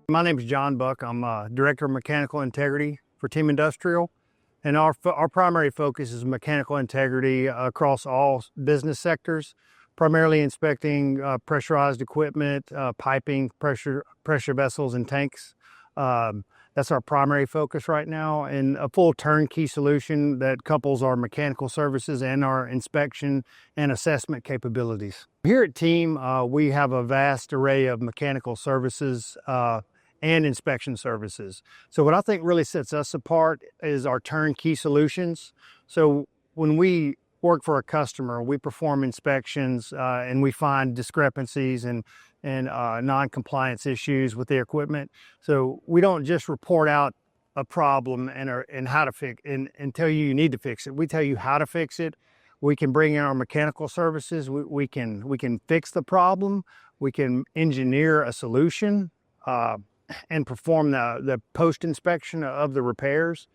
My name is John Buck. I'm Director of Mechanical Integrity for Team Industrial, and our primary focus is mechanical integrity across all business sectors, primarily inspecting pressurized equipment, piping, pressure vessels, and tanks. That's our primary focus right now, and a full turnkey solution that couples our mechanical services and our inspection and assessment capabilities. Here at Team, we have a vast array of mechanical services and inspection services. So what I think really sets us apart is our turnkey solutions. So when we work for a customer, we perform inspections and we find discrepancies and non-compliance issues with the equipment. So we don't just report out a problem and how to fix and tell you need to fix it. We tell you how to fix it. We can bring in our mechanical services. We can fix the problem. We can engineer a solution and perform the post-inspection of the repairs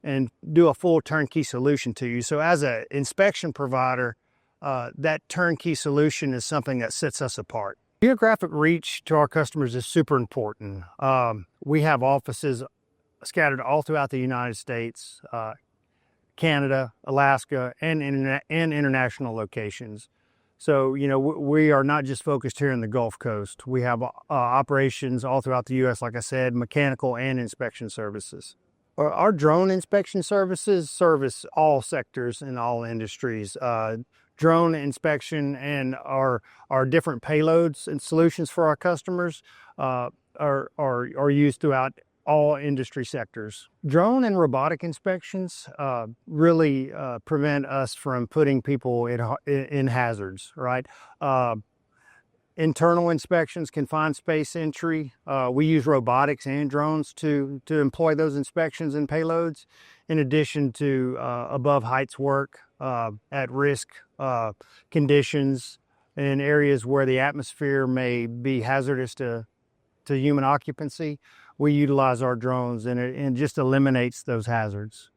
and do a full turnkey solution to you. So as an inspection provider, that turnkey solution is something that sets us apart. Geographic reach to our customers is super important. We have offices scattered all throughout the United States, Canada, Alaska, and international locations. So, we are not just focused here in the Gulf Coast. We have operations all throughout the U.S., like I said, mechanical and inspection services. Our drone inspection services service all sectors and all industries. Drone inspection and our different payloads and solutions for our customers are used throughout all industry sectors. Drone and robotic inspections really prevent us from putting people in hazards, right? Internal inspections, confined space entry. We use robotics and drones to employ those inspections and payloads, in addition to above heights work, at risk conditions in areas where the atmosphere may be hazardous to human occupancy. We utilize our drones and it just eliminates those hazards.